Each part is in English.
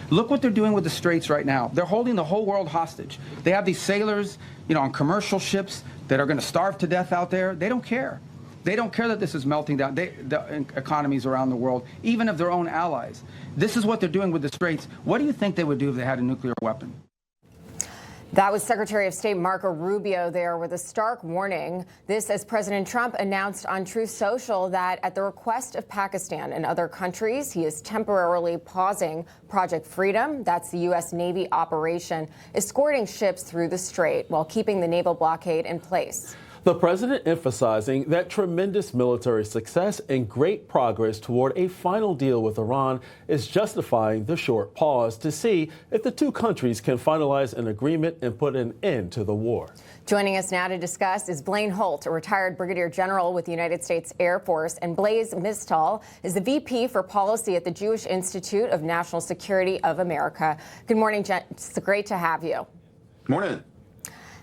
Look what they're doing with the Straits right now. They're holding the whole world hostage. They have these sailors, on commercial ships that are going to starve to death out there. They don't care. They don't care that this is melting down the economies around the world, even of their own allies. This is what they're doing with the Straits. What do you think they would do if they had a nuclear weapon? That was Secretary of State Marco Rubio there with a stark warning. This as President Trump announced on Truth Social that at the request of Pakistan and other countries, he is temporarily pausing Project Freedom. That's the U.S. Navy operation escorting ships through the Strait while keeping the naval blockade in place. The president emphasizing that tremendous military success and great progress toward a final deal with Iran is justifying the short pause to see if the two countries can finalize an agreement and put an end to the war. Joining us now to discuss is Blaine Holt, a retired brigadier general with the United States Air Force, and Blaise Misztal is the VP for Policy at the Jewish Institute of National Security of America. Good morning, gents. It's great to have you. Morning.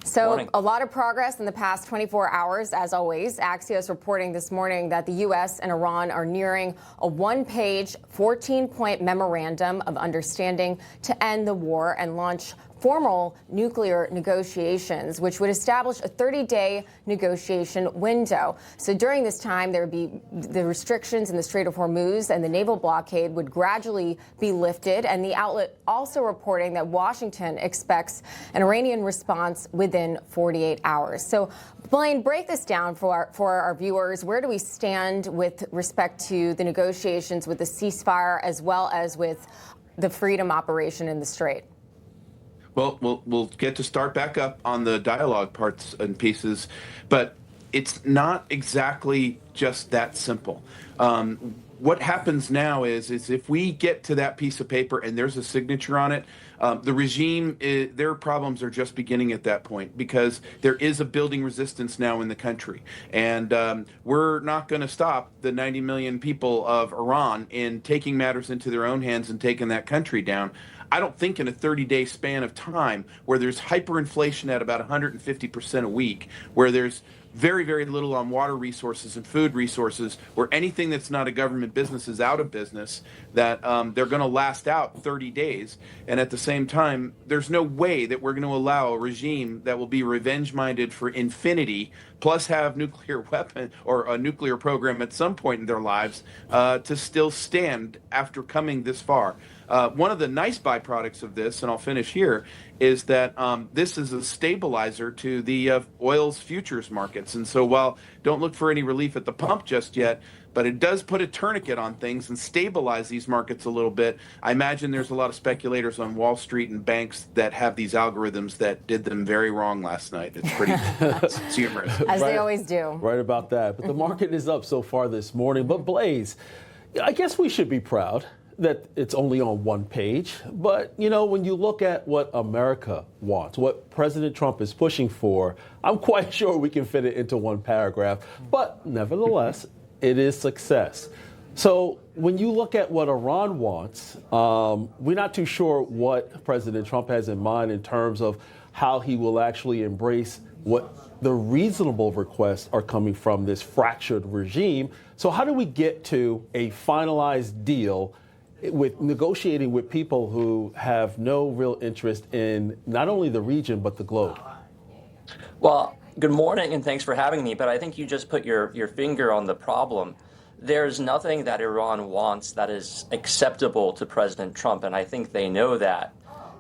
So a lot of progress in the past 24 hours, as always. Axios reporting this morning that the U.S. and Iran are nearing a one-page, 14-point memorandum of understanding to end the war and launch formal nuclear negotiations, which would establish a 30-day negotiation window. So during this time, there would be the restrictions in the Strait of Hormuz and the naval blockade would gradually be lifted. And the outlet also reporting that Washington expects an Iranian response within 48 hours. So, Blaine, break this down for our viewers. Where do we stand with respect to the negotiations with the ceasefire as well as with the Freedom operation in the Strait? Well, we'll get to start back up on the dialogue parts and pieces, but it's not exactly just that simple. What happens now is if we get to that piece of paper and there's a signature on it, the regime, their problems are just beginning at that point because there is a building resistance now in the country. And we're not going to stop the 90 million people of Iran in taking matters into their own hands and taking that country down. I don't think in a 30-day span of time where there's hyperinflation at about 150% a week, where there's very, very little on water resources and food resources, where anything that's not a government business is out of business, that they're going to last out 30 days. And at the same time, there's no way that we're going to allow a regime that will be revenge-minded for infinity, plus have nuclear weapon or a nuclear program at some point in their lives, to still stand after coming this far. One of the nice byproducts of this, and I'll finish here, is that this is a stabilizer to the oil's futures markets. And so while don't look for any relief at the pump just yet, but it does put a tourniquet on things and stabilize these markets a little bit. I imagine there's a lot of speculators on Wall Street and banks that have these algorithms that did them very wrong last night. It's pretty humorous. As they always do. Right about that. But the market is up so far this morning. But Blaise, I guess we should be proud that it's only on one page. But, when you look at what America wants, what President Trump is pushing for, I'm quite sure we can fit it into one paragraph. But nevertheless, it is success. So when you look at what Iran wants, we're not too sure what President Trump has in mind in terms of how he will actually embrace what the reasonable requests are coming from this fractured regime. So how do we get to a finalized deal with negotiating with people who have no real interest in not only the region, but the globe? Well, good morning, and thanks for having me. But I think you just put your finger on the problem. There's nothing that Iran wants that is acceptable to President Trump, and I think they know that.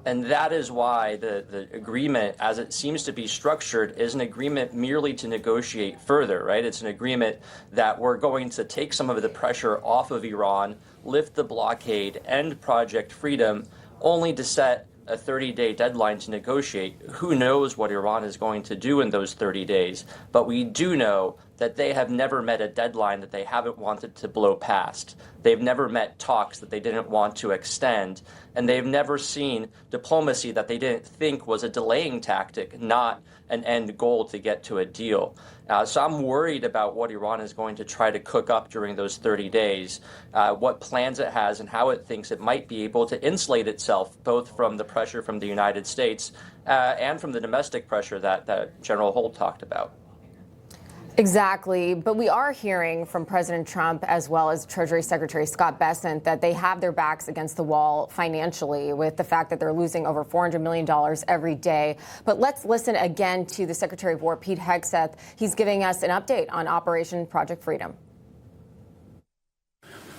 And that is why the agreement, as it seems to be structured, is an agreement merely to negotiate further, right? It's an agreement that we're going to take some of the pressure off of Iran, lift the blockade, end Project Freedom, only to set a 30-day deadline to negotiate. Who knows what Iran is going to do in those 30 days? But we do know that they have never met a deadline that they haven't wanted to blow past. They've never met talks that they didn't want to extend. And they've never seen diplomacy that they didn't think was a delaying tactic, not an end goal to get to a deal. So I'm worried about what Iran is going to try to cook up during those 30 days, what plans it has and how it thinks it might be able to insulate itself, both from the pressure from the United States and from the domestic pressure that General Holt talked about. Exactly. But we are hearing from President Trump as well as Treasury Secretary Scott Bessent that they have their backs against the wall financially with the fact that they're losing over $400 million every day. But let's listen again to the Secretary of War, Pete Hegseth. He's giving us an update on Operation Project Freedom.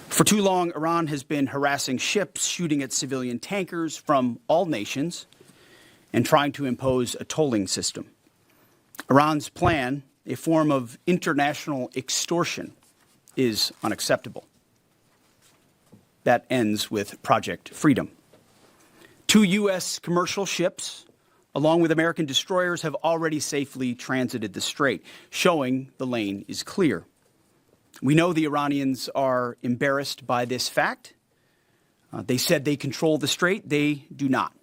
For too long, Iran has been harassing ships, shooting at civilian tankers from all nations, and trying to impose a tolling system. Iran's plan, a form of international extortion, is unacceptable. That ends with Project Freedom. 2 U.S. commercial ships, along with American destroyers, have already safely transited the Strait, showing the lane is clear. We know the Iranians are embarrassed by this fact. They said they control the Strait. They do not.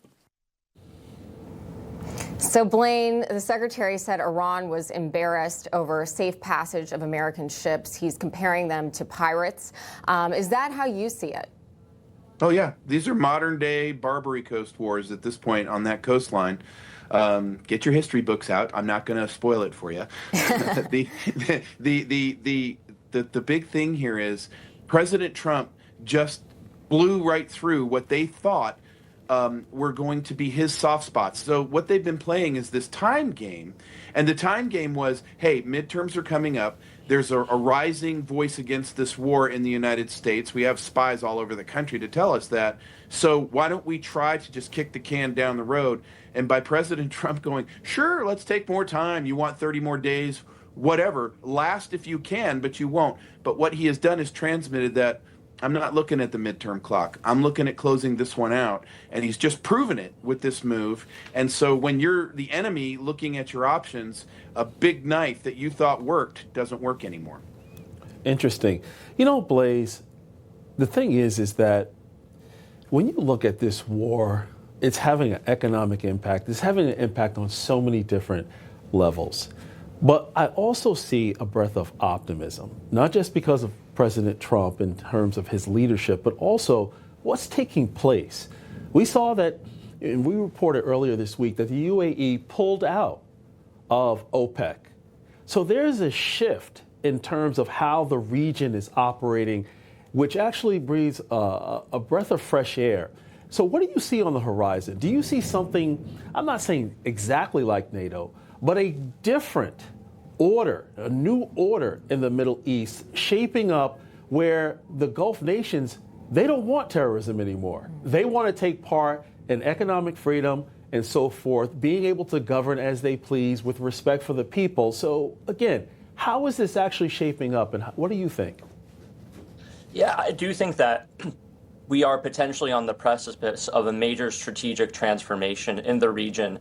So, Blaine, the secretary said Iran was embarrassed over safe passage of American ships. He's comparing them to pirates. Is that how you see it? Oh, yeah. These are modern-day Barbary Coast wars at this point on that coastline. Get your history books out. I'm not going to spoil it for you. The big thing here is President Trump just blew right through what they thought were going to be his soft spots. So what they've been playing is this time game. And the time game was, hey, midterms are coming up. There's a rising voice against this war in the United States. We have spies all over the country to tell us that. So why don't we try to just kick the can down the road? And by President Trump going, sure, let's take more time. You want 30 more days, whatever. Last if you can, but you won't. But what he has done is transmitted that I'm not looking at the midterm clock. I'm looking at closing this one out. And he's just proven it with this move. And so when you're the enemy looking at your options, a big knife that you thought worked doesn't work anymore. Interesting. You know, Blaise, the thing is that when you look at this war, it's having an economic impact. It's having an impact on so many different levels. But I also see a breath of optimism, not just because of President Trump in terms of his leadership, but also what's taking place. We saw that, and we reported earlier this week, that the UAE pulled out of OPEC. So there's a shift in terms of how the region is operating, which actually breathes a breath of fresh air. So what do you see on the horizon? Do you see something, I'm not saying exactly like NATO, but a different order, a new order in the Middle East shaping up where the Gulf nations, they don't want terrorism anymore. They want to take part in economic freedom and so forth, being able to govern as they please with respect for the people. So again, how is this actually shaping up and what do you think? Yeah, I do think that we are potentially on the precipice of a major strategic transformation in the region.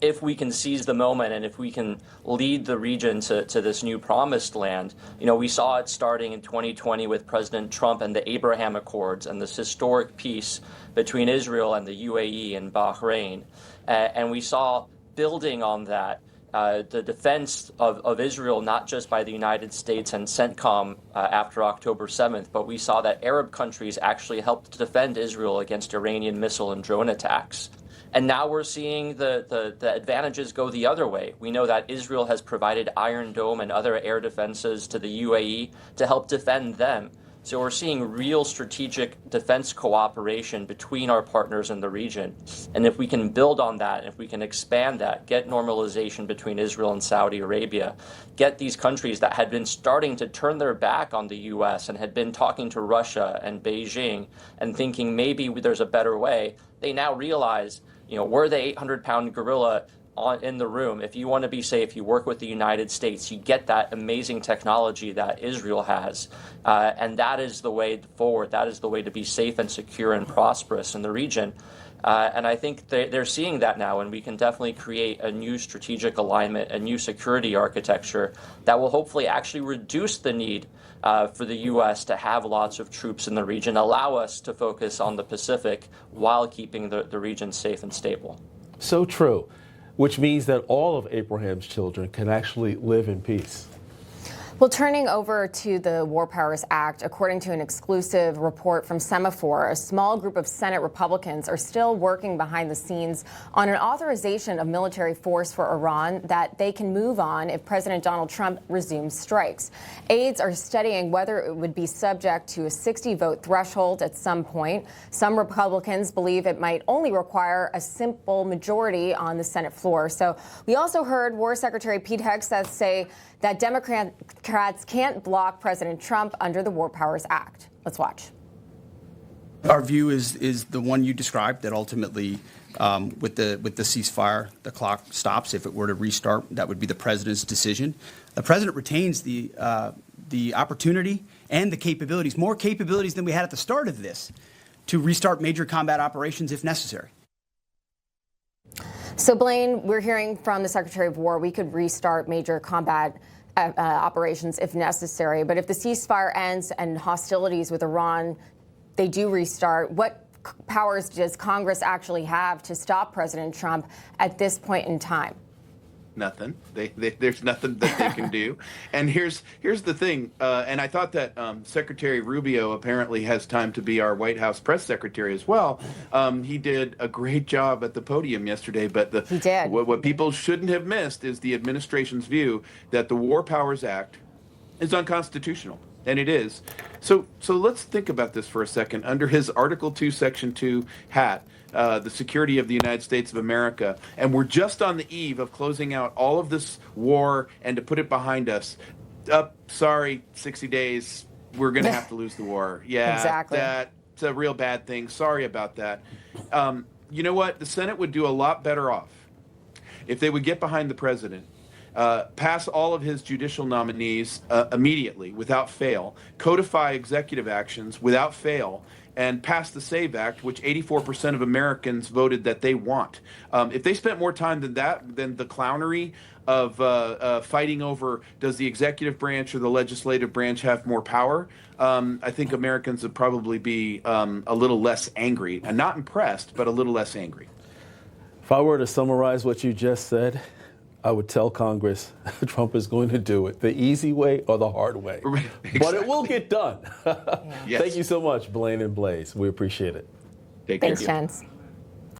If we can seize the moment and if we can lead the region to this new promised land, you know, we saw it starting in 2020 with President Trump and the Abraham Accords and this historic peace between Israel and the UAE and Bahrain. And we saw building on that the defense of Israel, not just by the United States and CENTCOM after October 7th, but we saw that Arab countries actually helped to defend Israel against Iranian missile and drone attacks. And now we're seeing the advantages go the other way. We know that Israel has provided Iron Dome and other air defenses to the UAE to help defend them. So we're seeing real strategic defense cooperation between our partners in the region. And if we can build on that, if we can expand that, get normalization between Israel and Saudi Arabia, get these countries that had been starting to turn their back on the U.S. and had been talking to Russia and Beijing and thinking maybe there's a better way, they now realize, you know, we're the 800-pound gorilla in the room. If you want to be safe, you work with the United States. You get that amazing technology that Israel has. And that is the way forward. That is the way to be safe and secure and prosperous in the region. And I think they're seeing that now, and we can definitely create a new strategic alignment, a new security architecture that will hopefully actually reduce the need for the U.S. to have lots of troops in the region, allow us to focus on the Pacific while keeping the region safe and stable. So true. Which means that all of Abraham's children can actually live in peace. Well, turning over to the War Powers Act, according to an exclusive report from Semaphore, a small group of Senate Republicans are still working behind the scenes on an authorization of military force for Iran that they can move on if President Donald Trump resumes strikes. Aides are studying whether it would be subject to a 60-vote threshold at some point. Some Republicans believe it might only require a simple majority on the Senate floor. So we also heard War Secretary Pete Hegseth say that Democrats can't block President Trump under the War Powers Act. Let's watch. Our view is the one you described, that ultimately, with the ceasefire, the clock stops. If it were to restart, that would be the president's decision. The president retains the opportunity and the capabilities, more capabilities than we had at the start of this, to restart major combat operations if necessary. So, Blaine, we're hearing from the Secretary of War we could restart major combat operations if necessary. But if the ceasefire ends and hostilities with Iran, they do restart, what powers does Congress actually have to stop President Trump at this point in time? Nothing. There's nothing that they can do. And here's the thing. And I thought that Secretary Rubio apparently has time to be our White House press secretary as well. He did a great job at the podium yesterday. But he did. What people shouldn't have missed is the administration's view that the War Powers Act is unconstitutional. And it is. So let's think about this for a second. Under his Article 2, Section 2 hat, the security of the United States of America, and we're just on the eve of closing out all of this war and to put it behind us. Sorry, 60 days, we're going to have to lose the war. Yeah, exactly. That's a real bad thing. Sorry about that. You know what? The Senate would do a lot better off if they would get behind the president, pass all of his judicial nominees immediately, without fail, codify executive actions without fail, and pass the SAVE Act, which 84% of Americans voted that they want. If they spent more time than that, than the clownery of fighting over does the executive branch or the legislative branch have more power, I think Americans would probably be a little less angry. And not impressed, but a little less angry. If I were to summarize what you just said, I would tell Congress Trump is going to do it the easy way or the hard way. Exactly. But it will get done. Yeah. Yes. Thank you so much, Blaine and Blaise. We appreciate it. Take care. Thanks, Jens.